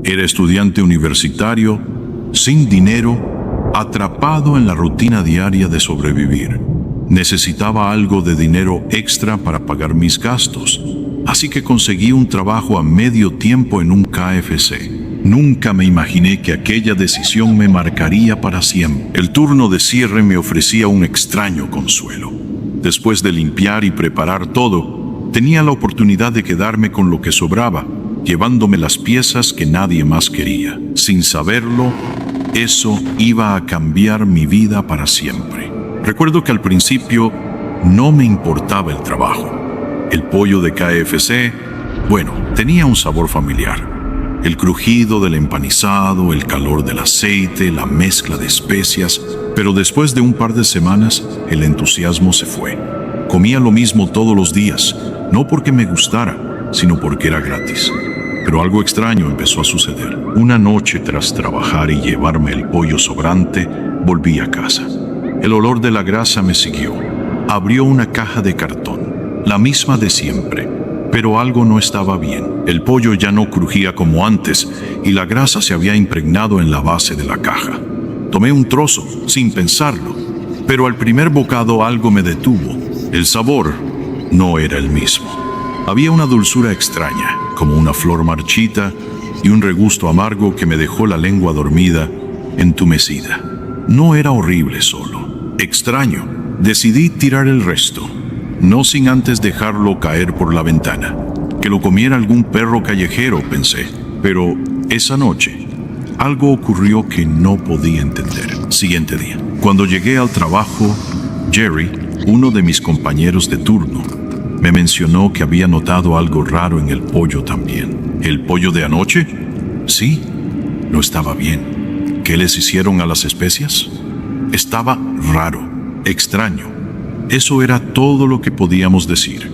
Era estudiante universitario, sin dinero, atrapado en la rutina diaria de sobrevivir. Necesitaba algo de dinero extra para pagar mis gastos, así que conseguí un trabajo a medio tiempo en un KFC. Nunca me imaginé que aquella decisión me marcaría para siempre. El turno de cierre me ofrecía un extraño consuelo. Después de limpiar y preparar todo, tenía la oportunidad de quedarme con lo que sobraba, llevándome las piezas que nadie más quería. Sin saberlo, eso iba a cambiar mi vida para siempre. Recuerdo que al principio no me importaba el trabajo. El pollo de KFC, bueno, tenía un sabor familiar. El crujido del empanizado, el calor del aceite, la mezcla de especias, pero después de un par de semanas, el entusiasmo se fue. Comía lo mismo todos los días, no porque me gustara, sino porque era gratis. Pero algo extraño empezó a suceder. Una noche, tras trabajar y llevarme el pollo sobrante, volví a casa. El olor de la grasa me siguió. Abrió una caja de cartón, la misma de siempre, pero algo no estaba bien. El pollo ya no crujía como antes y la grasa se había impregnado en la base de la caja. Tomé un trozo, sin pensarlo, pero al primer bocado algo me detuvo. El sabor no era el mismo. Había una dulzura extraña, como una flor marchita, y un regusto amargo que me dejó la lengua dormida, entumecida. No era horrible solo, extraño. Decidí tirar el resto, no sin antes dejarlo caer por la ventana. Que lo comiera algún perro callejero, pensé. Pero esa noche, algo ocurrió que no podía entender. Siguiente día, cuando llegué al trabajo, Jerry, uno de mis compañeros de turno, me mencionó que había notado algo raro en el pollo también. ¿El pollo de anoche? Sí, no estaba bien. ¿Qué les hicieron a las especias? Estaba raro, extraño. Eso era todo lo que podíamos decir.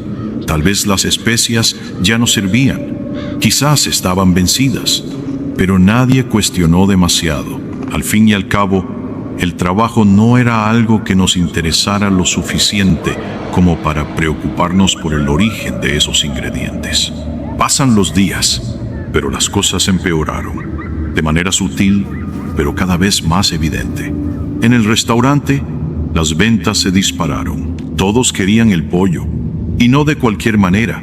Tal vez las especias ya no servían, quizás estaban vencidas, pero nadie cuestionó demasiado. Al fin y al cabo, el trabajo no era algo que nos interesara lo suficiente como para preocuparnos por el origen de esos ingredientes. Pasan los días, pero las cosas empeoraron, de manera sutil, pero cada vez más evidente. En el restaurante, las ventas se dispararon. Todos querían el pollo, y no de cualquier manera,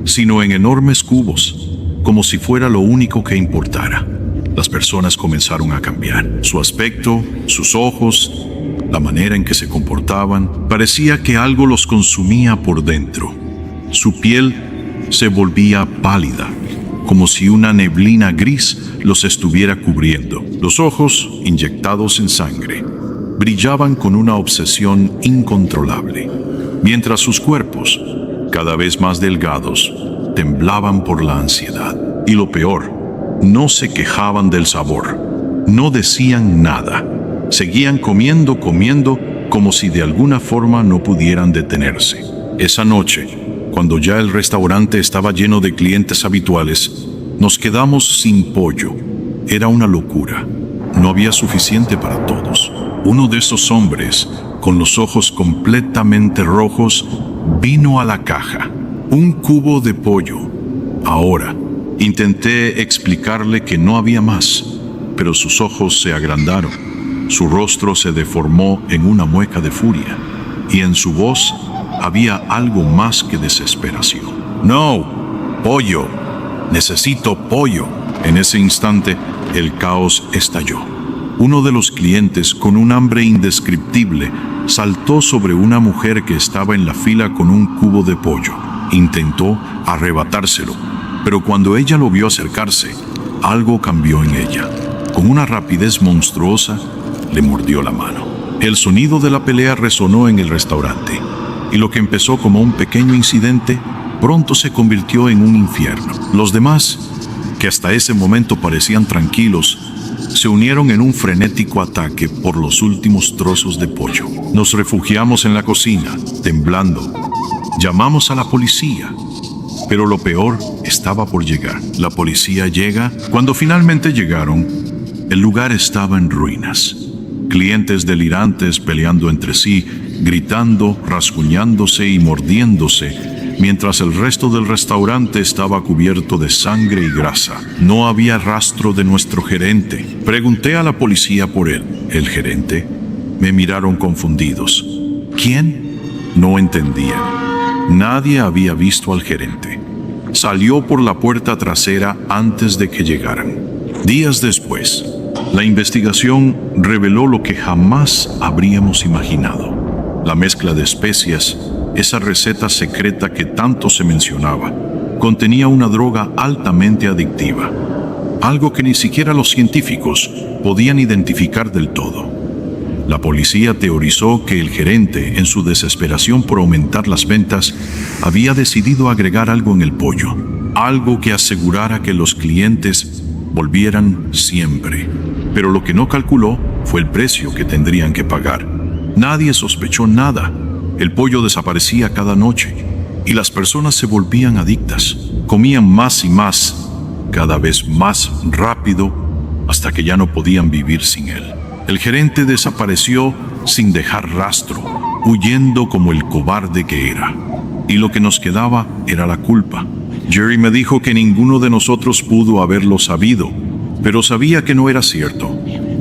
sino en enormes cubos, como si fuera lo único que importara. Las personas comenzaron a cambiar. Su aspecto, sus ojos, la manera en que se comportaban, parecía que algo los consumía por dentro. Su piel se volvía pálida, como si una neblina gris los estuviera cubriendo. Los ojos, inyectados en sangre, brillaban con una obsesión incontrolable, mientras sus cuerpos, cada vez más delgados, temblaban por la ansiedad. Y lo peor, no se quejaban del sabor, no decían nada, seguían comiendo, como si de alguna forma no pudieran detenerse. Esa noche, cuando ya el restaurante estaba lleno de clientes habituales, nos quedamos sin pollo. Era una locura. No había suficiente para todos. Uno de esos hombres, con los ojos completamente rojos, vino a la caja. Un cubo de pollo. Ahora, intenté explicarle que no había más, pero sus ojos se agrandaron. Su rostro se deformó en una mueca de furia, y en su voz había algo más que desesperación. ¡No! ¡Pollo! ¡Necesito pollo! En ese instante, el caos estalló. Uno de los clientes, con un hambre indescriptible, saltó sobre una mujer que estaba en la fila con un cubo de pollo. Intentó arrebatárselo, pero cuando ella lo vio acercarse, algo cambió en ella. Con una rapidez monstruosa, le mordió la mano. El sonido de la pelea resonó en el restaurante, y lo que empezó como un pequeño incidente, pronto se convirtió en un infierno. Los demás, que hasta ese momento parecían tranquilos, se unieron en un frenético ataque por los últimos trozos de pollo. Nos refugiamos en la cocina, temblando. Llamamos a la policía, pero lo peor estaba por llegar. La policía llega. Cuando finalmente llegaron, el lugar estaba en ruinas. Clientes delirantes peleando entre sí, gritando, rasguñándose y mordiéndose, mientras el resto del restaurante estaba cubierto de sangre y grasa. No había rastro de nuestro gerente. Pregunté a la policía por él. ¿El gerente? Me miraron confundidos. ¿Quién? No entendían. Nadie había visto al gerente. Salió por la puerta trasera antes de que llegaran. Días después, la investigación reveló lo que jamás habríamos imaginado. La mezcla de especias, esa receta secreta que tanto se mencionaba, contenía una droga altamente adictiva, algo que ni siquiera los científicos podían identificar del todo. La policía teorizó que el gerente, en su desesperación por aumentar las ventas, había decidido agregar algo en el pollo, algo que asegurara que los clientes volvieran siempre. Pero lo que no calculó fue el precio que tendrían que pagar. Nadie sospechó nada. El pollo desaparecía cada noche y las personas se volvían adictas. Comían más y más, cada vez más rápido, hasta que ya no podían vivir sin él. El gerente desapareció sin dejar rastro, huyendo como el cobarde que era. Y lo que nos quedaba era la culpa. Jerry me dijo que ninguno de nosotros pudo haberlo sabido, pero sabía que no era cierto.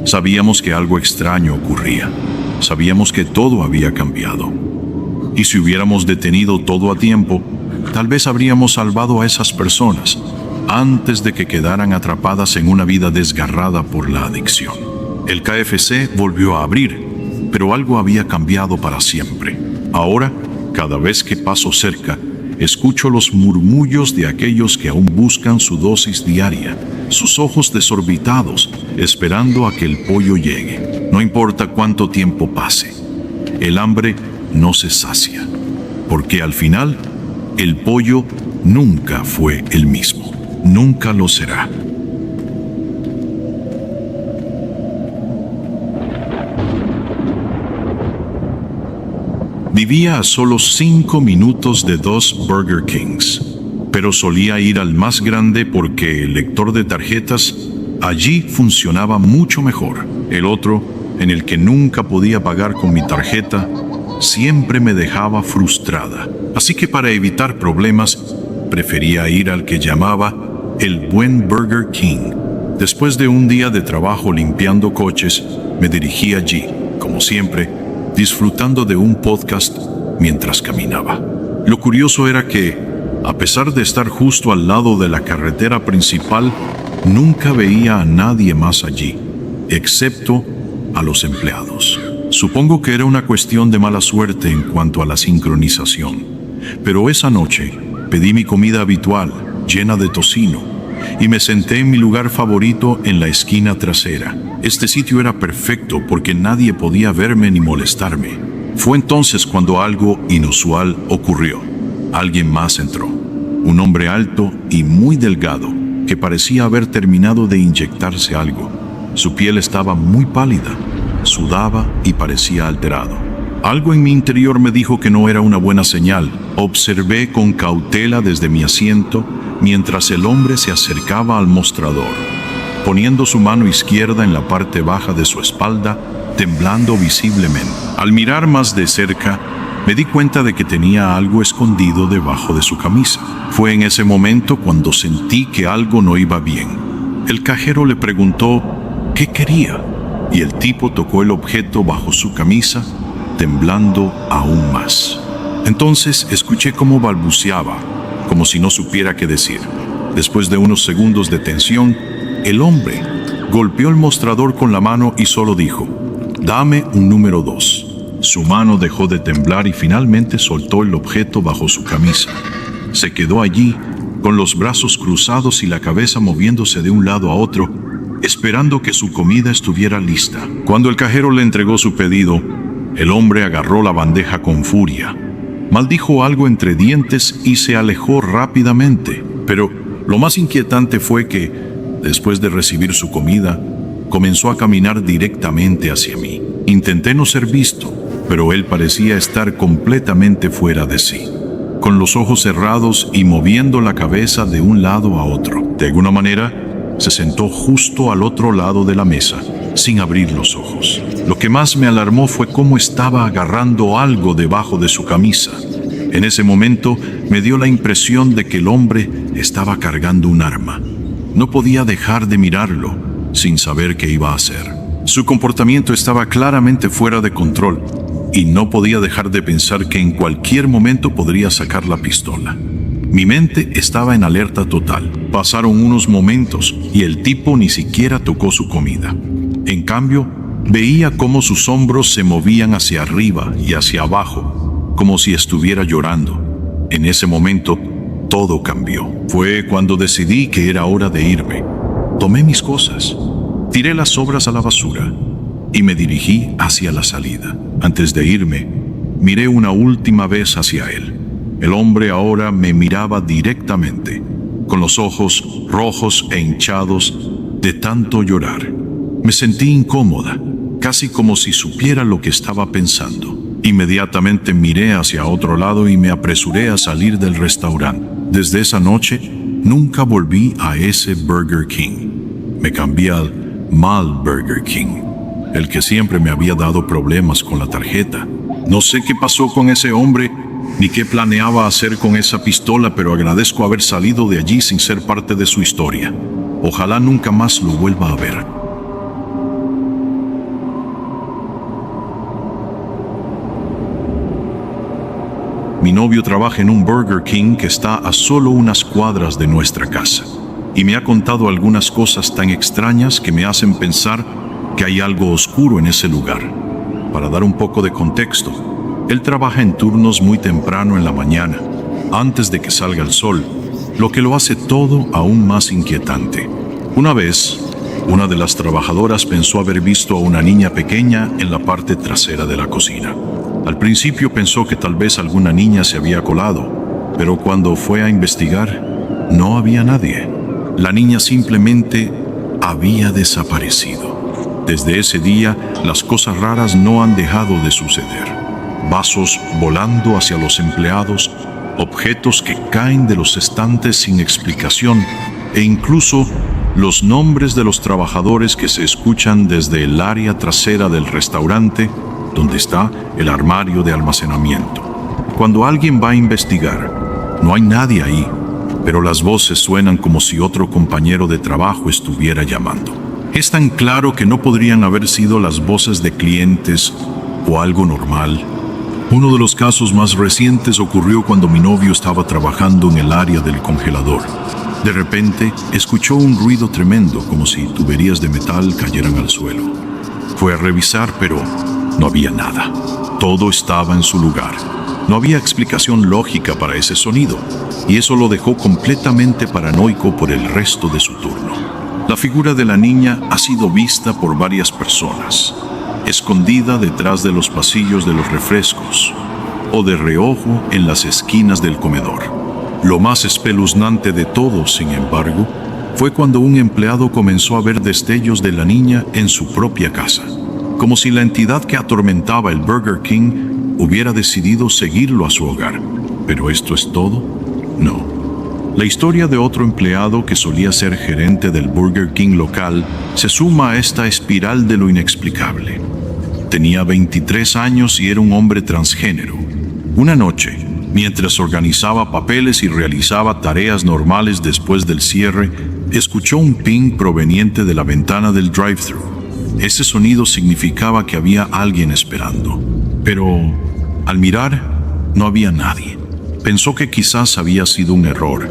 Sabíamos que algo extraño ocurría. Sabíamos que todo había cambiado. Y si hubiéramos detenido todo a tiempo, tal vez habríamos salvado a esas personas antes de que quedaran atrapadas en una vida desgarrada por la adicción. El KFC volvió a abrir, pero algo había cambiado para siempre. Ahora, cada vez que paso cerca, escucho los murmullos de aquellos que aún buscan su dosis diaria, sus ojos desorbitados, esperando a que el pollo llegue. No importa cuánto tiempo pase, el hambre no se sacia, porque al final, el pollo nunca fue el mismo. Nunca lo será. Vivía a solo 5 minutos de 2 Burger Kings, pero solía ir al más grande porque el lector de tarjetas allí funcionaba mucho mejor. El otro, en el que nunca podía pagar con mi tarjeta, siempre me dejaba frustrada. Así que para evitar problemas, prefería ir al que llamaba el Buen Burger King. Después de un día de trabajo limpiando coches, me dirigí allí, como siempre, disfrutando de un podcast mientras caminaba. Lo curioso era que, a pesar de estar justo al lado de la carretera principal, nunca veía a nadie más allí, excepto a los empleados. Supongo que era una cuestión de mala suerte en cuanto a la sincronización, pero esa noche pedí mi comida habitual, llena de tocino, y me senté en mi lugar favorito en la esquina trasera. Este sitio era perfecto porque nadie podía verme ni molestarme. Fue entonces cuando algo inusual ocurrió. Alguien más entró. Un hombre alto y muy delgado que parecía haber terminado de inyectarse algo. Su piel estaba muy pálida, sudaba y parecía alterado. Algo en mi interior me dijo que no era una buena señal. Observé con cautela desde mi asiento mientras el hombre se acercaba al mostrador, poniendo su mano izquierda en la parte baja de su espalda, temblando visiblemente. Al mirar más de cerca, me di cuenta de que tenía algo escondido debajo de su camisa. Fue en ese momento cuando sentí que algo no iba bien. El cajero le preguntó qué quería, y el tipo tocó el objeto bajo su camisa, temblando aún más. Entonces escuché cómo balbuceaba, como si no supiera qué decir. Después de unos segundos de tensión, el hombre golpeó el mostrador con la mano y solo dijo: «Dame un número 2». Su mano dejó de temblar y finalmente soltó el objeto bajo su camisa. Se quedó allí, con los brazos cruzados y la cabeza moviéndose de un lado a otro, esperando que su comida estuviera lista. Cuando el cajero le entregó su pedido, el hombre agarró la bandeja con furia. Maldijo algo entre dientes y se alejó rápidamente. Pero lo más inquietante fue que, después de recibir su comida, comenzó a caminar directamente hacia mí. Intenté no ser visto, pero él parecía estar completamente fuera de sí, con los ojos cerrados y moviendo la cabeza de un lado a otro. De alguna manera, se sentó justo al otro lado de la mesa, sin abrir los ojos. Lo que más me alarmó fue cómo estaba agarrando algo debajo de su camisa. En ese momento me dio la impresión de que el hombre estaba cargando un arma. No podía dejar de mirarlo sin saber qué iba a hacer. Su comportamiento estaba claramente fuera de control y no podía dejar de pensar que en cualquier momento podría sacar la pistola. Mi mente estaba en alerta total. Pasaron unos momentos y el tipo ni siquiera tocó su comida. En cambio, veía cómo sus hombros se movían hacia arriba y hacia abajo, como si estuviera llorando. En ese momento, todo cambió. Fue cuando decidí que era hora de irme. Tomé mis cosas, tiré las sobras a la basura y me dirigí hacia la salida. Antes de irme, miré una última vez hacia él. El hombre ahora me miraba directamente, con los ojos rojos e hinchados de tanto llorar. Me sentí incómoda, casi como si supiera lo que estaba pensando. Inmediatamente miré hacia otro lado y me apresuré a salir del restaurante. Desde esa noche, nunca volví a ese Burger King. Me cambié al mal Burger King, el que siempre me había dado problemas con la tarjeta. No sé qué pasó con ese hombre, ni qué planeaba hacer con esa pistola, pero agradezco haber salido de allí sin ser parte de su historia. Ojalá nunca más lo vuelva a ver. Mi novio trabaja en un Burger King que está a solo unas cuadras de nuestra casa y me ha contado algunas cosas tan extrañas que me hacen pensar que hay algo oscuro en ese lugar. Para dar un poco de contexto, él trabaja en turnos muy temprano en la mañana, antes de que salga el sol, lo que lo hace todo aún más inquietante. Una vez, una de las trabajadoras pensó haber visto a una niña pequeña en la parte trasera de la cocina. Al principio pensó que tal vez alguna niña se había colado, pero cuando fue a investigar, no había nadie. La niña simplemente había desaparecido. Desde ese día, las cosas raras no han dejado de suceder. Vasos volando hacia los empleados, objetos que caen de los estantes sin explicación, e incluso los nombres de los trabajadores que se escuchan desde el área trasera del restaurante, donde está el armario de almacenamiento. Cuando alguien va a investigar, no hay nadie ahí, pero las voces suenan como si otro compañero de trabajo estuviera llamando. Es tan claro que no podrían haber sido las voces de clientes o algo normal. Uno de los casos más recientes ocurrió cuando mi novio estaba trabajando en el área del congelador. De repente, escuchó un ruido tremendo, como si tuberías de metal cayeran al suelo. Fue a revisar, pero no había nada. Todo estaba en su lugar. No había explicación lógica para ese sonido, y eso lo dejó completamente paranoico por el resto de su turno. La figura de la niña ha sido vista por varias personas, escondida detrás de los pasillos de los refrescos o de reojo en las esquinas del comedor. Lo más espeluznante de todo, sin embargo, fue cuando un empleado comenzó a ver destellos de la niña en su propia casa, como si la entidad que atormentaba el Burger King hubiera decidido seguirlo a su hogar. ¿Pero esto es todo? No. La historia de otro empleado que solía ser gerente del Burger King local se suma a esta espiral de lo inexplicable. Tenía 23 años y era un hombre transgénero. Una noche, mientras organizaba papeles y realizaba tareas normales después del cierre, escuchó un ping proveniente de la ventana del drive-thru. Ese sonido significaba que había alguien esperando. Pero, al mirar, no había nadie. Pensó que quizás había sido un error,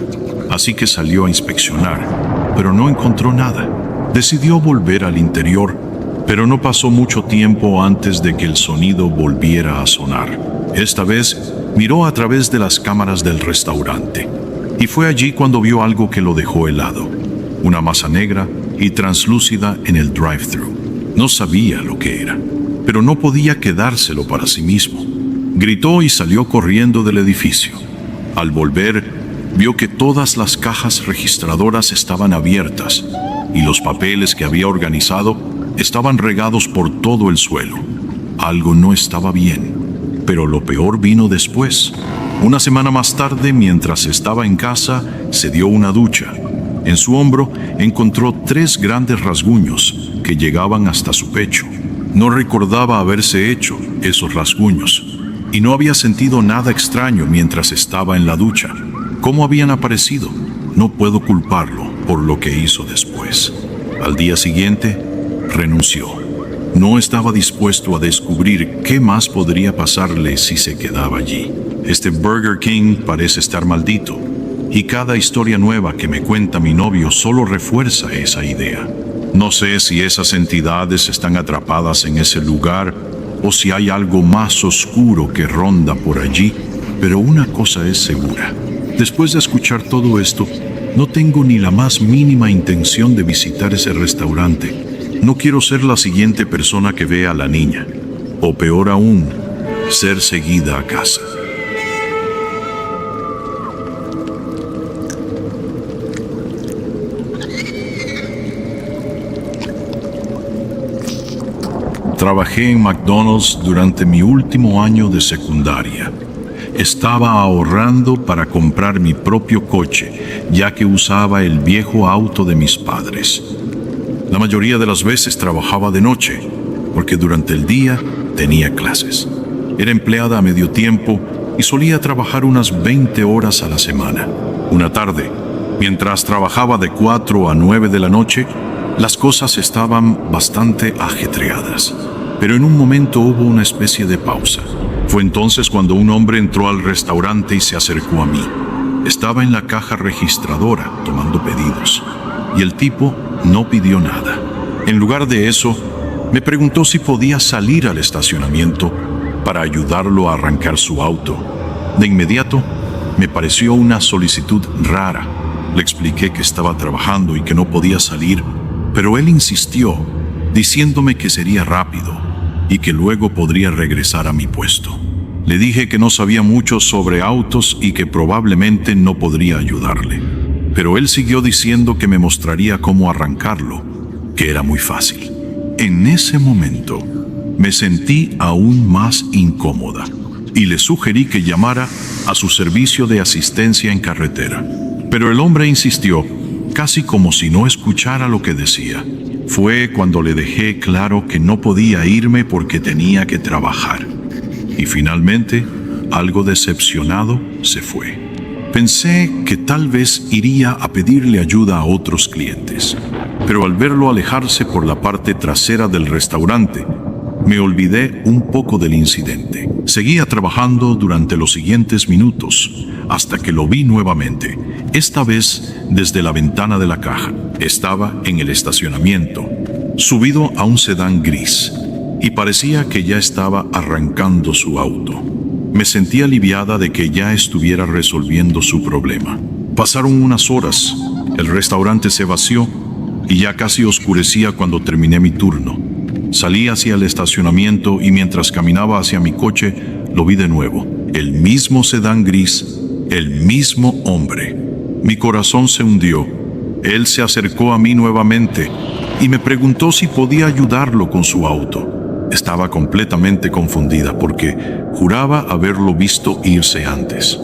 así que salió a inspeccionar, pero no encontró nada. Decidió volver al interior, pero no pasó mucho tiempo antes de que el sonido volviera a sonar. Esta vez, miró a través de las cámaras del restaurante, y fue allí cuando vio algo que lo dejó helado. Una masa negra y translúcida en el drive-thru. No sabía lo que era, pero no podía quedárselo para sí mismo. Gritó y salió corriendo del edificio. Al volver, vio que todas las cajas registradoras estaban abiertas y los papeles que había organizado estaban regados por todo el suelo. Algo no estaba bien, pero lo peor vino después. Una semana más tarde, mientras estaba en casa, se dio una ducha. En su hombro encontró 3 grandes rasguños que llegaban hasta su pecho. No recordaba haberse hecho esos rasguños, y no había sentido nada extraño mientras estaba en la ducha. ¿Cómo habían aparecido? No puedo culparlo por lo que hizo después. Al día siguiente, renunció. No estaba dispuesto a descubrir qué más podría pasarle si se quedaba allí. Este Burger King parece estar maldito, y cada historia nueva que me cuenta mi novio solo refuerza esa idea. No sé si esas entidades están atrapadas en ese lugar o si hay algo más oscuro que ronda por allí, pero una cosa es segura. Después de escuchar todo esto, no tengo ni la más mínima intención de visitar ese restaurante. No quiero ser la siguiente persona que vea a la niña, o peor aún, ser seguida a casa. Trabajé en McDonald's durante mi último año de secundaria. Estaba ahorrando para comprar mi propio coche, ya que usaba el viejo auto de mis padres. La mayoría de las veces trabajaba de noche, porque durante el día tenía clases. Era empleada a medio tiempo y solía trabajar unas 20 horas a la semana. Una tarde, mientras trabajaba de 4 a 9 de la noche, las cosas estaban bastante ajetreadas, pero en un momento hubo una especie de pausa. Fue entonces cuando un hombre entró al restaurante y se acercó a mí. Estaba en la caja registradora tomando pedidos, y el tipo no pidió nada. En lugar de eso, me preguntó si podía salir al estacionamiento para ayudarlo a arrancar su auto. De inmediato, me pareció una solicitud rara. Le expliqué que estaba trabajando y que no podía salir, pero él insistió, diciéndome que sería rápido y que luego podría regresar a mi puesto. Le dije que no sabía mucho sobre autos y que probablemente no podría ayudarle, pero él siguió diciendo que me mostraría cómo arrancarlo, que era muy fácil. En ese momento, me sentí aún más incómoda y le sugerí que llamara a su servicio de asistencia en carretera. Pero el hombre insistió, casi como si no escuchara lo que decía. Fue cuando le dejé claro que no podía irme porque tenía que trabajar. Y finalmente, algo decepcionado, se fue. Pensé que tal vez iría a pedirle ayuda a otros clientes, pero al verlo alejarse por la parte trasera del restaurante, me olvidé un poco del incidente. Seguía trabajando durante los siguientes minutos, hasta que lo vi nuevamente, esta vez desde la ventana de la caja. Estaba en el estacionamiento, subido a un sedán gris, y parecía que ya estaba arrancando su auto. Me sentí aliviada de que ya estuviera resolviendo su problema. Pasaron unas horas, el restaurante se vació y ya casi oscurecía cuando terminé mi turno. Salí hacia el estacionamiento y mientras caminaba hacia mi coche, lo vi de nuevo. El mismo sedán gris, el mismo hombre. Mi corazón se hundió. Él se acercó a mí nuevamente y me preguntó si podía ayudarlo con su auto. Estaba completamente confundida porque juraba haberlo visto irse antes.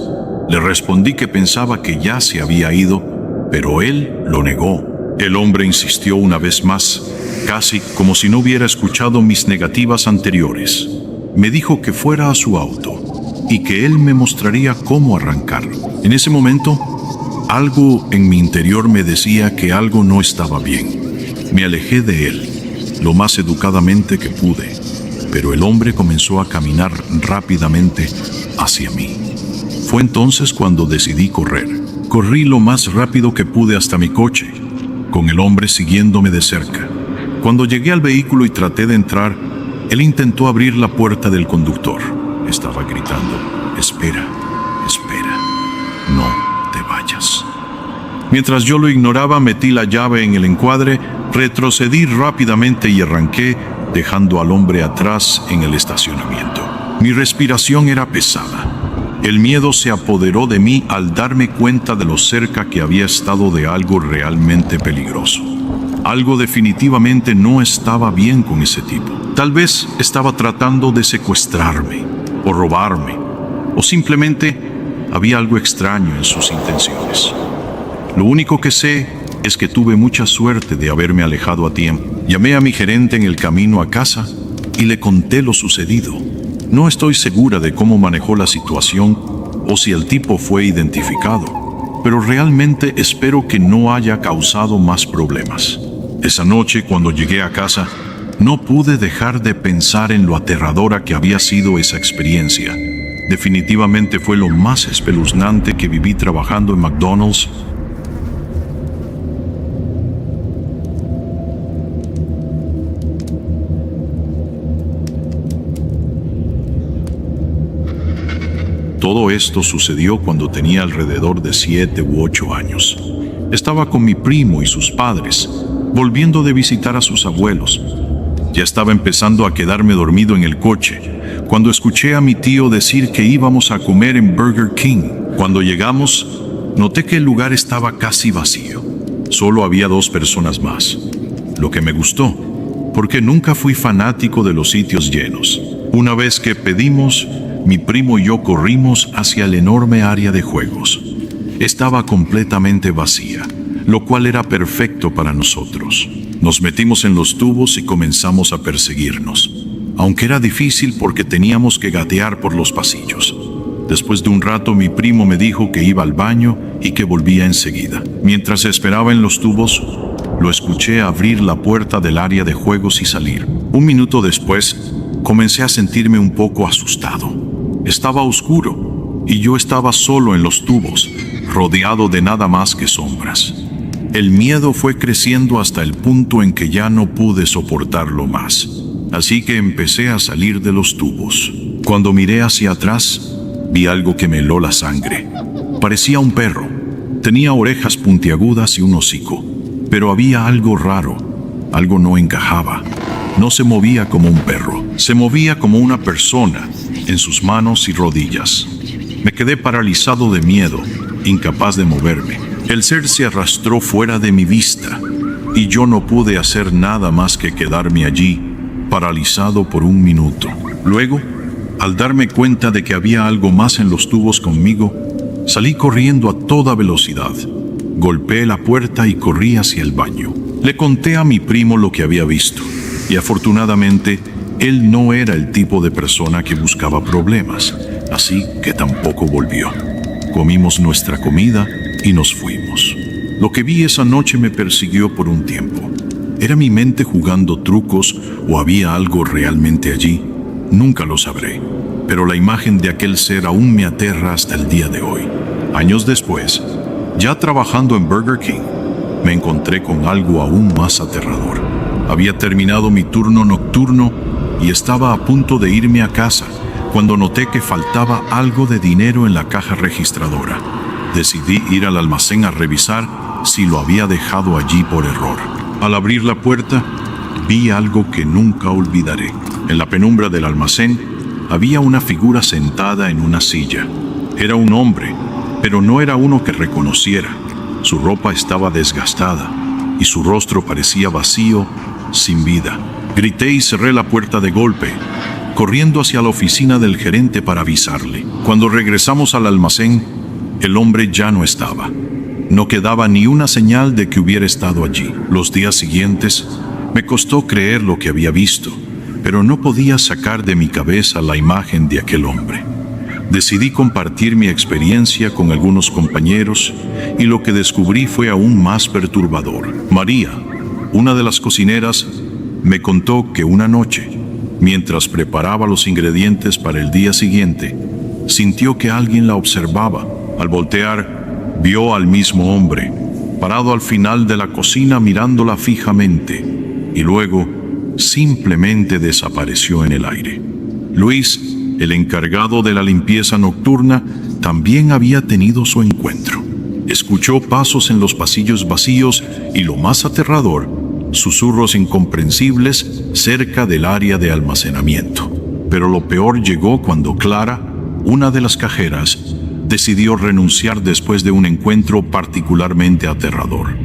Le respondí que pensaba que ya se había ido, pero él lo negó. El hombre insistió una vez más, casi como si no hubiera escuchado mis negativas anteriores. Me dijo que fuera a su auto y que él me mostraría cómo arrancarlo. En ese momento, algo en mi interior me decía que algo no estaba bien. Me alejé de él, lo más educadamente que pude, pero el hombre comenzó a caminar rápidamente hacia mí. Fue entonces cuando decidí correr. Corrí lo más rápido que pude hasta mi coche, con el hombre siguiéndome de cerca. Cuando llegué al vehículo y traté de entrar, él intentó abrir la puerta del conductor. Estaba gritando, espera, espera, no te vayas. Mientras yo lo ignoraba, metí la llave en el encuadre, retrocedí rápidamente y arranqué, dejando al hombre atrás en el estacionamiento. Mi respiración era pesada. El miedo se apoderó de mí al darme cuenta de lo cerca que había estado de algo realmente peligroso. Algo definitivamente no estaba bien con ese tipo. Tal vez estaba tratando de secuestrarme, o robarme, o simplemente había algo extraño en sus intenciones. Lo único que sé es que tuve mucha suerte de haberme alejado a tiempo. Llamé a mi gerente en el camino a casa y le conté lo sucedido. No estoy segura de cómo manejó la situación o si el tipo fue identificado, pero realmente espero que no haya causado más problemas. Esa noche, cuando llegué a casa, no pude dejar de pensar en lo aterradora que había sido esa experiencia. Definitivamente fue lo más espeluznante que viví trabajando en McDonald's. Todo esto sucedió cuando tenía alrededor de 7 u 8 años. Estaba con mi primo y sus padres, volviendo de visitar a sus abuelos. Ya estaba empezando a quedarme dormido en el coche, cuando escuché a mi tío decir que íbamos a comer en Burger King. Cuando llegamos, noté que el lugar estaba casi vacío. Solo había 2 personas más, lo que me gustó, porque nunca fui fanático de los sitios llenos. Una vez que pedimos, mi primo y yo corrimos hacia el enorme área de juegos. Estaba completamente vacía, lo cual era perfecto para nosotros. Nos metimos en los tubos y comenzamos a perseguirnos, aunque era difícil porque teníamos que gatear por los pasillos. Después de un rato, mi primo me dijo que iba al baño y que volvía enseguida. Mientras esperaba en los tubos, lo escuché abrir la puerta del área de juegos y salir. Un minuto después, comencé a sentirme un poco asustado. Estaba oscuro y yo estaba solo en los tubos, rodeado de nada más que sombras. El miedo fue creciendo hasta el punto en que ya no pude soportarlo más. Así que empecé a salir de los tubos. Cuando miré hacia atrás, vi algo que me heló la sangre. Parecía un perro. Tenía orejas puntiagudas y un hocico. Pero había algo raro. Algo no encajaba. No se movía como un perro. Se movía como una persona, en sus manos y rodillas. Me quedé paralizado de miedo, incapaz de moverme. El ser se arrastró fuera de mi vista y yo no pude hacer nada más que quedarme allí, paralizado por un minuto. Luego, al darme cuenta de que había algo más en los tubos conmigo, salí corriendo a toda velocidad. Golpeé la puerta y corrí hacia el baño. Le conté a mi primo lo que había visto y afortunadamente él no era el tipo de persona que buscaba problemas, así que tampoco volvió. Comimos nuestra comida y nos fuimos. Lo que vi esa noche me persiguió por un tiempo. ¿Era mi mente jugando trucos o había algo realmente allí? Nunca lo sabré, pero la imagen de aquel ser aún me aterra hasta el día de hoy. Años después, ya trabajando en Burger King, me encontré con algo aún más aterrador. Había terminado mi turno nocturno y estaba a punto de irme a casa cuando noté que faltaba algo de dinero en la caja registradora. Decidí ir al almacén a revisar si lo había dejado allí por error. Al abrir la puerta, vi algo que nunca olvidaré. En la penumbra del almacén había una figura sentada en una silla. Era un hombre, pero no era uno que reconociera. Su ropa estaba desgastada y su rostro parecía vacío, sin vida. Grité y cerré la puerta de golpe, corriendo hacia la oficina del gerente para avisarle. Cuando regresamos al almacén, el hombre ya no estaba. No quedaba ni una señal de que hubiera estado allí. Los días siguientes, me costó creer lo que había visto, pero no podía sacar de mi cabeza la imagen de aquel hombre. Decidí compartir mi experiencia con algunos compañeros y lo que descubrí fue aún más perturbador. María, una de las cocineras, me contó que una noche, mientras preparaba los ingredientes para el día siguiente, sintió que alguien la observaba. Al voltear, vio al mismo hombre, parado al final de la cocina mirándola fijamente, y luego simplemente desapareció en el aire. Luis, el encargado de la limpieza nocturna, también había tenido su encuentro. Escuchó pasos en los pasillos vacíos y, lo más aterrador, susurros incomprensibles cerca del área de almacenamiento. Pero lo peor llegó cuando Clara, una de las cajeras, decidió renunciar después de un encuentro particularmente aterrador.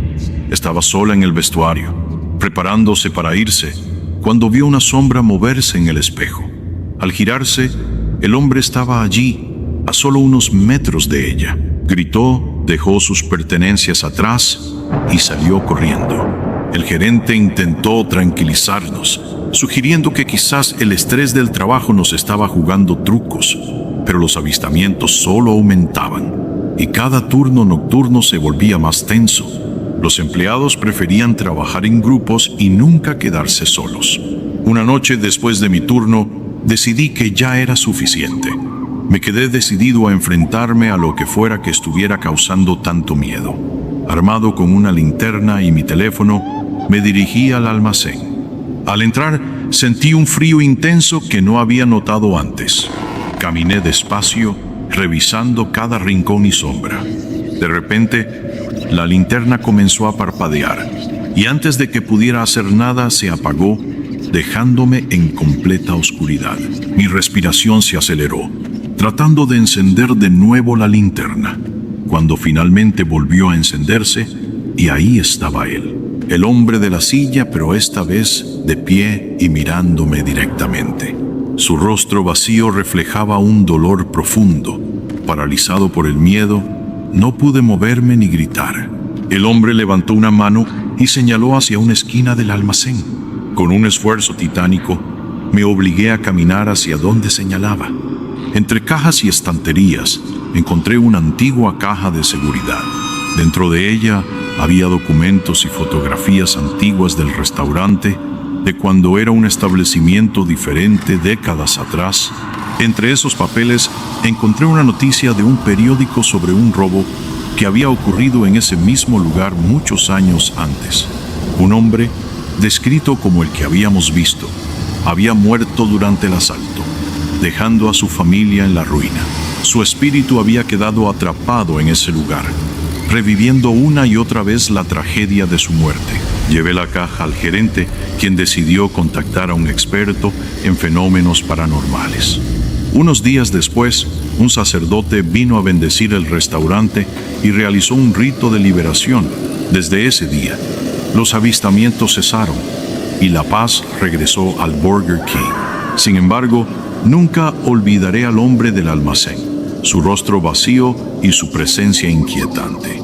Estaba sola en el vestuario, preparándose para irse, cuando vio una sombra moverse en el espejo. Al girarse, el hombre estaba allí, a solo unos metros de ella. Gritó, dejó sus pertenencias atrás y salió corriendo. El gerente intentó tranquilizarnos, sugiriendo que quizás el estrés del trabajo nos estaba jugando trucos, pero los avistamientos solo aumentaban y cada turno nocturno se volvía más tenso. Los empleados preferían trabajar en grupos y nunca quedarse solos. Una noche después de mi turno, decidí que ya era suficiente. Me quedé decidido a enfrentarme a lo que fuera que estuviera causando tanto miedo. Armado con una linterna y mi teléfono, me dirigí al almacén. Al entrar, sentí un frío intenso que no había notado antes. Caminé despacio, revisando cada rincón y sombra. De repente, la linterna comenzó a parpadear, y antes de que pudiera hacer nada, se apagó, dejándome en completa oscuridad. Mi respiración se aceleró, tratando de encender de nuevo la linterna, cuando finalmente volvió a encenderse, y ahí estaba él, el hombre de la silla, pero esta vez de pie y mirándome directamente. Su rostro vacío reflejaba un dolor profundo. Paralizado por el miedo, no pude moverme ni gritar. El hombre levantó una mano y señaló hacia una esquina del almacén. Con un esfuerzo titánico, me obligué a caminar hacia donde señalaba. Entre cajas y estanterías, encontré una antigua caja de seguridad. Dentro de ella había documentos y fotografías antiguas del restaurante, de cuando era un establecimiento diferente décadas atrás. Entre esos papeles encontré una noticia de un periódico sobre un robo que había ocurrido en ese mismo lugar muchos años antes. Un hombre, descrito como el que habíamos visto, había muerto durante el asalto, dejando a su familia en la ruina. Su espíritu había quedado atrapado en ese lugar, reviviendo una y otra vez la tragedia de su muerte. Llevé la caja al gerente, quien decidió contactar a un experto en fenómenos paranormales. Unos días después, un sacerdote vino a bendecir el restaurante y realizó un rito de liberación. Desde ese día, los avistamientos cesaron y la paz regresó al Burger King. Sin embargo, nunca olvidaré al hombre del almacén, su rostro vacío y su presencia inquietante.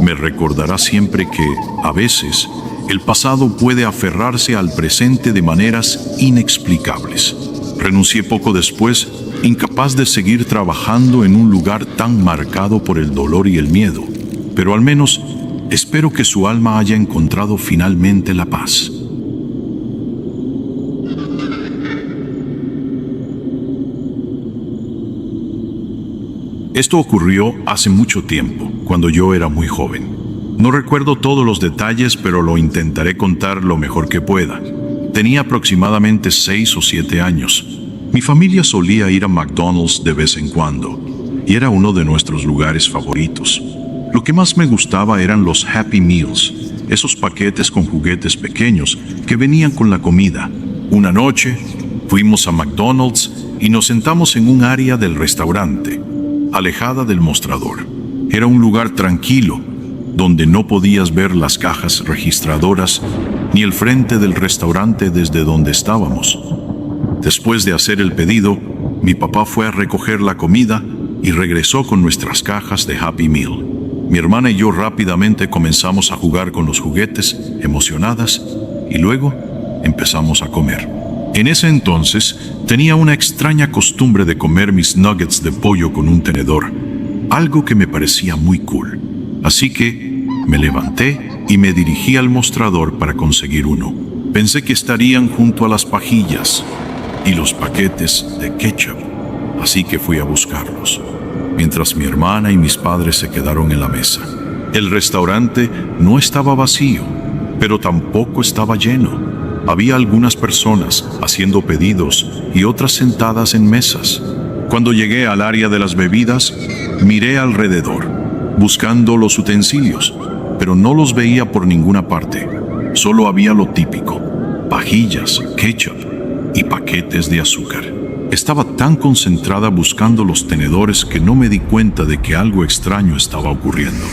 Me recordará siempre que, a veces, el pasado puede aferrarse al presente de maneras inexplicables. Renuncié poco después, incapaz de seguir trabajando en un lugar tan marcado por el dolor y el miedo, pero al menos espero que su alma haya encontrado finalmente la paz. Esto ocurrió hace mucho tiempo, cuando yo era muy joven. No recuerdo todos los detalles, pero lo intentaré contar lo mejor que pueda. Tenía aproximadamente 6 o 7 años. Mi familia solía ir a McDonald's de vez en cuando, y era uno de nuestros lugares favoritos. Lo que más me gustaba eran los Happy Meals, esos paquetes con juguetes pequeños que venían con la comida. Una noche, fuimos a McDonald's y nos sentamos en un área del restaurante, alejada del mostrador. Era un lugar tranquilo, donde no podías ver las cajas registradoras ni el frente del restaurante desde donde estábamos. Después de hacer el pedido, mi papá fue a recoger la comida y regresó con nuestras cajas de Happy Meal. Mi hermana y yo rápidamente comenzamos a jugar con los juguetes, emocionadas, y luego empezamos a comer. En ese entonces tenía una extraña costumbre de comer mis nuggets de pollo con un tenedor, algo que me parecía muy cool. Así que me levanté y me dirigí al mostrador para conseguir uno. Pensé que estarían junto a las pajillas y los paquetes de ketchup, así que fui a buscarlos, mientras mi hermana y mis padres se quedaron en la mesa. El restaurante no estaba vacío, pero tampoco estaba lleno. Había algunas personas haciendo pedidos y otras sentadas en mesas. Cuando llegué al área de las bebidas, miré alrededor, buscando los utensilios, pero no los veía por ninguna parte. Solo había lo típico: pajillas, ketchup y paquetes de azúcar. Estaba tan concentrada buscando los tenedores que no me di cuenta de que algo extraño estaba ocurriendo.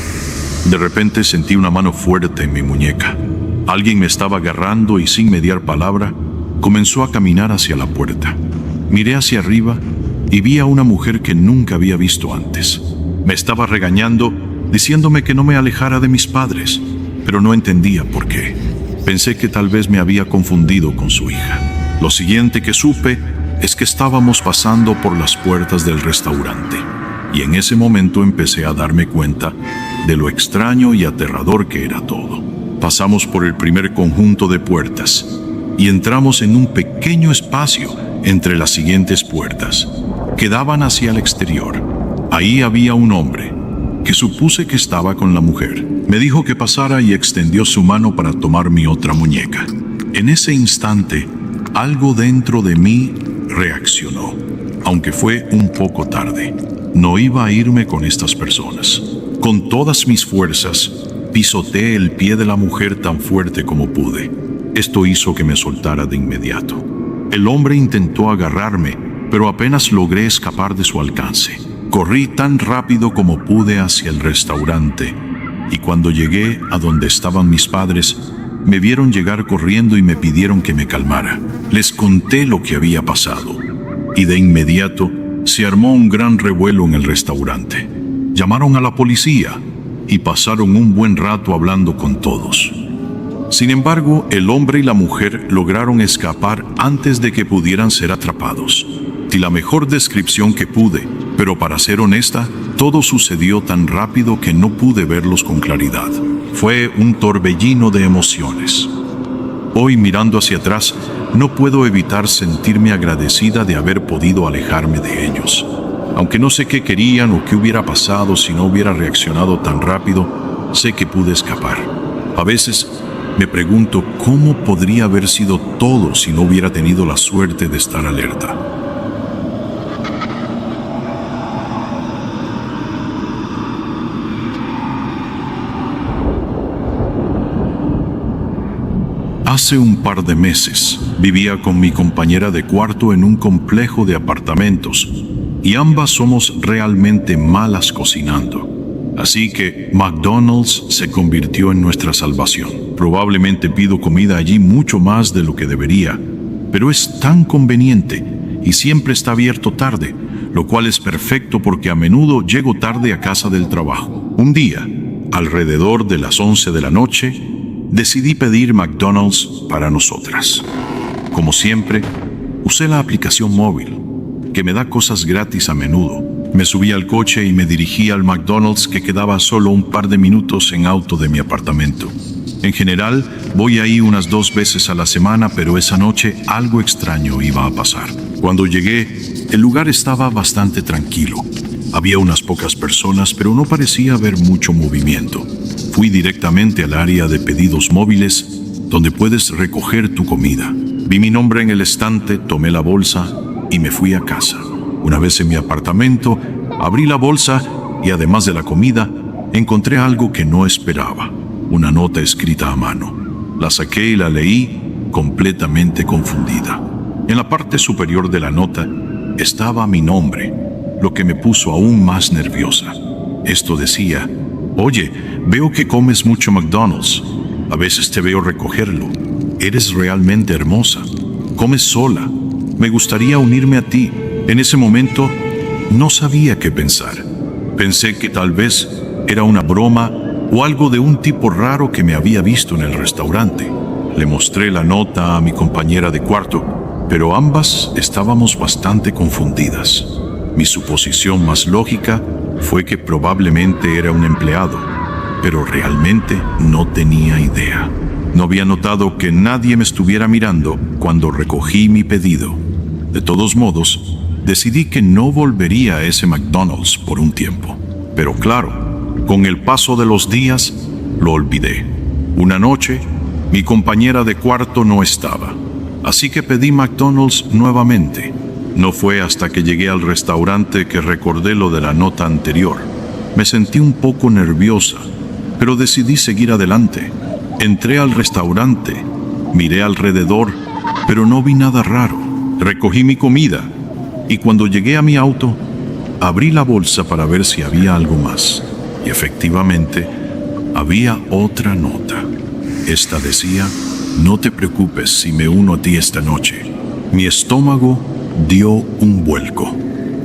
De repente sentí una mano fuerte en mi muñeca. Alguien me estaba agarrando y sin mediar palabra, comenzó a caminar hacia la puerta. Miré hacia arriba y vi a una mujer que nunca había visto antes. Me estaba regañando, diciéndome que no me alejara de mis padres, pero no entendía por qué. Pensé que tal vez me había confundido con su hija. Lo siguiente que supe es que estábamos pasando por las puertas del restaurante, y en ese momento empecé a darme cuenta de lo extraño y aterrador que era todo. Pasamos por el primer conjunto de puertas y entramos en un pequeño espacio entre las siguientes puertas, que daban hacia el exterior. Ahí había un hombre, que supuse que estaba con la mujer. Me dijo que pasara y extendió su mano para tomar mi otra muñeca. En ese instante, algo dentro de mí reaccionó, aunque fue un poco tarde. No iba a irme con estas personas. Con todas mis fuerzas, pisoteé el pie de la mujer tan fuerte como pude. Esto hizo que me soltara de inmediato. El hombre intentó agarrarme, pero apenas logré escapar de su alcance. Corrí tan rápido como pude hacia el restaurante, y cuando llegué a donde estaban mis padres, me vieron llegar corriendo y me pidieron que me calmara. Les conté lo que había pasado, y de inmediato se armó un gran revuelo en el restaurante. Llamaron a la policía y pasaron un buen rato hablando con todos. Sin embargo, el hombre y la mujer lograron escapar antes de que pudieran ser atrapados. Di la mejor descripción que pude, pero para ser honesta, todo sucedió tan rápido que no pude verlos con claridad. Fue un torbellino de emociones. Hoy, mirando hacia atrás, no puedo evitar sentirme agradecida de haber podido alejarme de ellos. Aunque no sé qué querían o qué hubiera pasado si no hubiera reaccionado tan rápido, sé que pude escapar. A veces me pregunto cómo podría haber sido todo si no hubiera tenido la suerte de estar alerta. Hace un par de meses vivía con mi compañera de cuarto en un complejo de apartamentos y ambas somos realmente malas cocinando. Así que McDonald's se convirtió en nuestra salvación. Probablemente pido comida allí mucho más de lo que debería, pero es tan conveniente y siempre está abierto tarde, lo cual es perfecto porque a menudo llego tarde a casa del trabajo. Un día, alrededor de las 11 de la noche, decidí pedir McDonald's para nosotras. Como siempre, usé la aplicación móvil, que me da cosas gratis a menudo. Me subí al coche y me dirigí al McDonald's, que quedaba solo un par de minutos en auto de mi apartamento. En general, voy ahí unas 2 veces a la semana, pero esa noche algo extraño iba a pasar. Cuando llegué, el lugar estaba bastante tranquilo. Había unas pocas personas, pero no parecía haber mucho movimiento. Fui directamente al área de pedidos móviles, donde puedes recoger tu comida. Vi mi nombre en el estante, tomé la bolsa y me fui a casa. Una vez en mi apartamento, abrí la bolsa y además de la comida, encontré algo que no esperaba. Una nota escrita a mano. La saqué y la leí, completamente confundida. En la parte superior de la nota estaba mi nombre, lo que me puso aún más nerviosa. Esto decía: oye, veo que comes mucho McDonald's. A veces te veo recogerlo. Eres realmente hermosa. Comes sola. Me gustaría unirme a ti. En ese momento, no sabía qué pensar. Pensé que tal vez era una broma o algo de un tipo raro que me había visto en el restaurante. Le mostré la nota a mi compañera de cuarto, pero ambas estábamos bastante confundidas. Mi suposición más lógica fue que probablemente era un empleado, pero realmente no tenía idea. No había notado que nadie me estuviera mirando cuando recogí mi pedido. De todos modos, decidí que no volvería a ese McDonald's por un tiempo. Pero claro, con el paso de los días, lo olvidé. Una noche, mi compañera de cuarto no estaba, así que pedí McDonald's nuevamente. No fue hasta que llegué al restaurante que recordé lo de la nota anterior. Me sentí un poco nerviosa, pero decidí seguir adelante. Entré al restaurante, miré alrededor, pero no vi nada raro. Recogí mi comida y cuando llegué a mi auto, abrí la bolsa para ver si había algo más. Y efectivamente, había otra nota. Esta decía: no te preocupes si me uno a ti esta noche. Mi estómago dio un vuelco.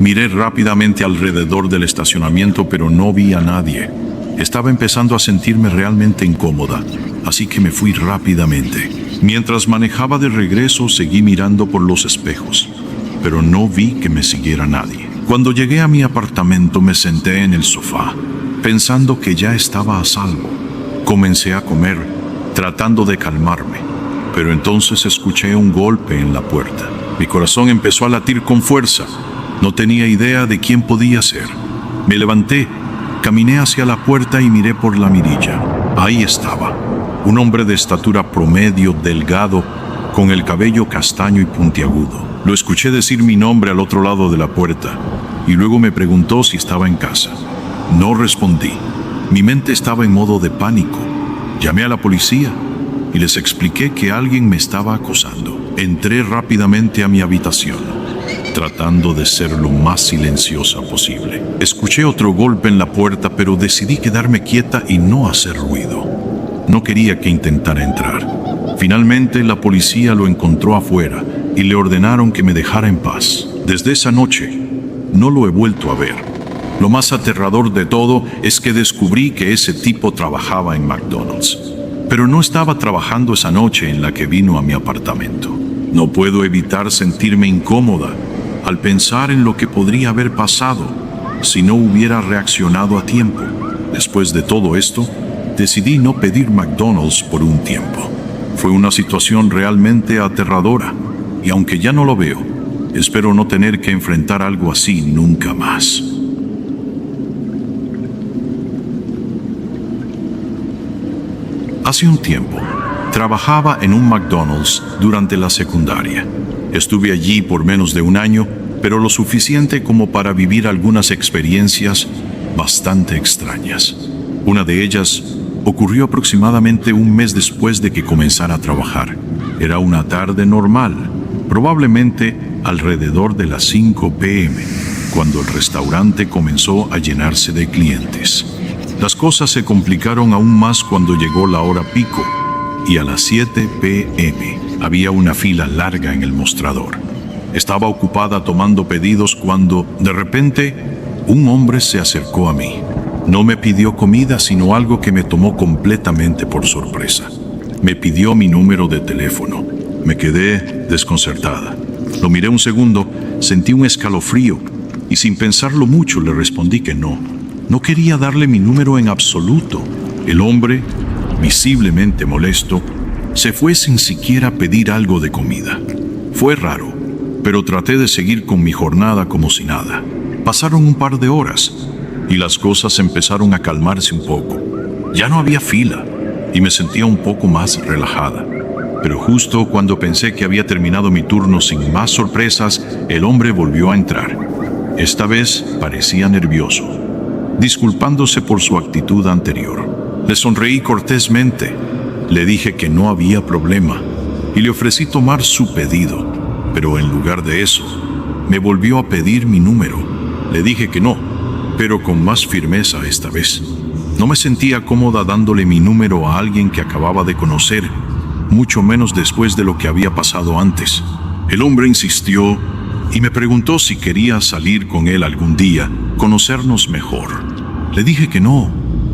Miré rápidamente alrededor del estacionamiento, pero no vi a nadie. Estaba empezando a sentirme realmente incómoda. así que me fui rápidamente. Mientras manejaba de regreso, seguí mirando por los espejos, pero no vi que me siguiera nadie. Cuando llegué a mi apartamento, me senté en el sofá, pensando que ya estaba a salvo. Comencé a comer, tratando de calmarme, pero entonces escuché un golpe en la puerta. Mi corazón empezó a latir con fuerza. No tenía idea de quién podía ser. Me levanté, caminé hacia la puerta y miré por la mirilla. Ahí estaba, un hombre de estatura promedio, delgado, con el cabello castaño y puntiagudo. Lo escuché decir mi nombre al otro lado de la puerta, y luego me preguntó si estaba en casa. No respondí. Mi mente estaba en modo de pánico. Llamé a la policía y les expliqué que alguien me estaba acosando. Entré rápidamente a mi habitación, tratando de ser lo más silenciosa posible. Escuché otro golpe en la puerta, pero decidí quedarme quieta y no hacer ruido. No quería que intentara entrar. Finalmente, la policía lo encontró afuera y le ordenaron que me dejara en paz. Desde esa noche, no lo he vuelto a ver. Lo más aterrador de todo es que descubrí que ese tipo trabajaba en McDonald's. Pero no estaba trabajando esa noche en la que vino a mi apartamento. No puedo evitar sentirme incómoda al pensar en lo que podría haber pasado si no hubiera reaccionado a tiempo. Después de todo esto, decidí no pedir McDonald's por un tiempo. Fue una situación realmente aterradora, y aunque ya no lo veo, espero no tener que enfrentar algo así nunca más. Hace un tiempo, trabajaba en un McDonald's durante la secundaria. Estuve allí por menos de un año, pero lo suficiente como para vivir algunas experiencias bastante extrañas. Una de ellas ocurrió aproximadamente un mes después de que comenzara a trabajar. Era una tarde normal, probablemente alrededor de las 5 p.m., cuando el restaurante comenzó a llenarse de clientes. Las cosas se complicaron aún más cuando llegó la hora pico, y a las 7 p.m. había una fila larga en el mostrador. Estaba ocupada tomando pedidos cuando, de repente, un hombre se acercó a mí. No me pidió comida, sino algo que me tomó completamente por sorpresa. Me pidió mi número de teléfono. Me quedé desconcertada. Lo miré un segundo, sentí un escalofrío, y sin pensarlo mucho le respondí que no. No quería darle mi número en absoluto. El hombre, visiblemente molesto, se fue sin siquiera pedir algo de comida. Fue raro, pero traté de seguir con mi jornada como si nada. Pasaron un par de horas y las cosas empezaron a calmarse un poco. Ya no había fila y me sentía un poco más relajada. Pero justo cuando pensé que había terminado mi turno sin más sorpresas, el hombre volvió a entrar. Esta vez parecía nervioso, disculpándose por su actitud anterior. Le sonreí cortésmente, le dije que no había problema y le ofrecí tomar su pedido, pero en lugar de eso, me volvió a pedir mi número. Le dije que no, pero con más firmeza esta vez. No me sentía cómoda dándole mi número a alguien que acababa de conocer, mucho menos después de lo que había pasado antes. El hombre insistió y me preguntó si quería salir con él algún día, conocernos mejor. Le dije que no,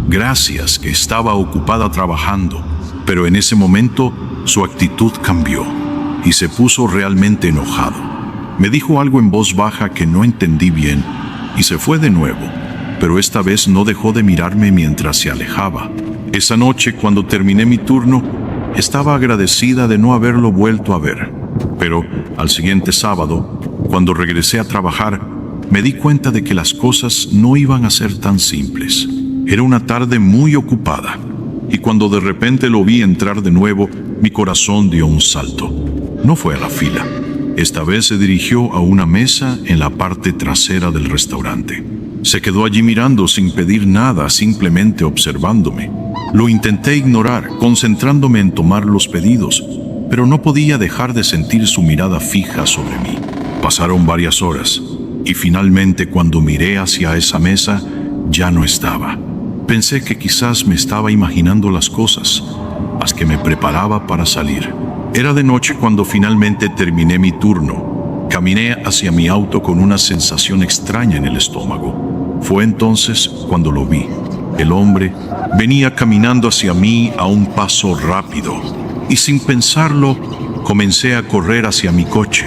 gracias, que estaba ocupada trabajando, pero en ese momento su actitud cambió y se puso realmente enojado. Me dijo algo en voz baja que no entendí bien y se fue de nuevo, pero esta vez no dejó de mirarme mientras se alejaba. Esa noche, cuando terminé mi turno, estaba agradecida de no haberlo vuelto a ver, pero al siguiente sábado, cuando regresé a trabajar, me di cuenta de que las cosas no iban a ser tan simples. Era una tarde muy ocupada, y cuando de repente lo vi entrar de nuevo, mi corazón dio un salto. No fue a la fila. Esta vez se dirigió a una mesa en la parte trasera del restaurante. Se quedó allí mirando sin pedir nada, simplemente observándome. Lo intenté ignorar, concentrándome en tomar los pedidos, pero no podía dejar de sentir su mirada fija sobre mí. Pasaron varias horas, y finalmente cuando miré hacia esa mesa, ya no estaba. Pensé que quizás me estaba imaginando las cosas, hasta que me preparaba para salir. Era de noche cuando finalmente terminé mi turno. Caminé hacia mi auto con una sensación extraña en el estómago. Fue entonces cuando lo vi. El hombre venía caminando hacia mí a un paso rápido y sin pensarlo comencé a correr hacia mi coche.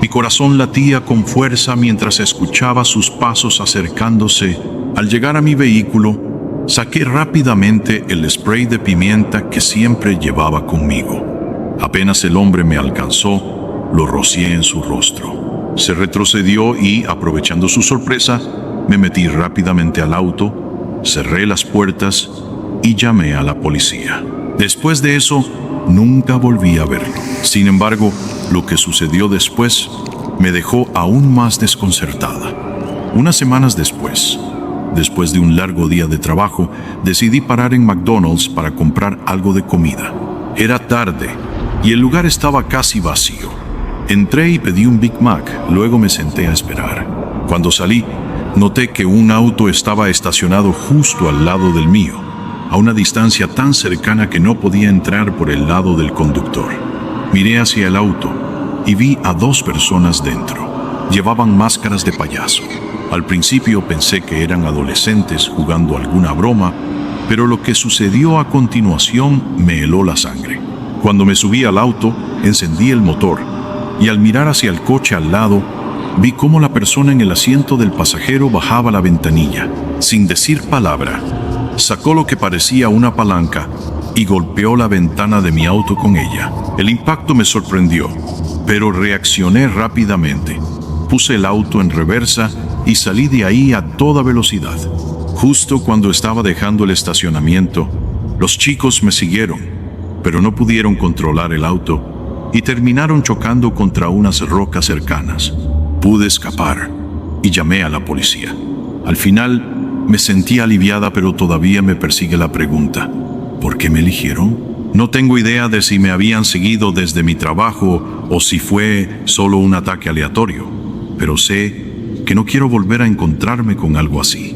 Mi corazón latía con fuerza mientras escuchaba sus pasos acercándose. Al llegar a mi vehículo, saqué rápidamente el spray de pimienta que siempre llevaba conmigo. Apenas el hombre me alcanzó, lo rocié en su rostro. Se retrocedió y, aprovechando su sorpresa, me metí rápidamente al auto, cerré las puertas y llamé a la policía. Después de eso, nunca volví a verlo. Sin embargo, lo que sucedió después me dejó aún más desconcertada. Unas semanas después de un largo día de trabajo, decidí parar en McDonald's para comprar algo de comida. Era tarde y el lugar estaba casi vacío. Entré y pedí un Big Mac, luego me senté a esperar. Cuando salí, noté que un auto estaba estacionado justo al lado del mío, a una distancia tan cercana que no podía entrar por el lado del conductor. Miré hacia el auto y vi a 2 personas dentro. Llevaban máscaras de payaso. Al principio pensé que eran adolescentes jugando alguna broma, pero lo que sucedió a continuación me heló la sangre. Cuando me subí al auto, encendí el motor y al mirar hacia el coche al lado, vi cómo la persona en el asiento del pasajero bajaba la ventanilla. Sin decir palabra, sacó lo que parecía una palanca y golpeó la ventana de mi auto con ella. El impacto me sorprendió, pero reaccioné rápidamente. Puse el auto en reversa y salí de ahí a toda velocidad. Justo cuando estaba dejando el estacionamiento, los chicos me siguieron, pero no pudieron controlar el auto y terminaron chocando contra unas rocas cercanas. Pude escapar y llamé a la policía. Al final me sentí aliviada, pero todavía me persigue la pregunta: ¿por qué me eligieron? No tengo idea de si me habían seguido desde mi trabajo o si fue solo un ataque aleatorio, pero sé que no quiero volver a encontrarme con algo así.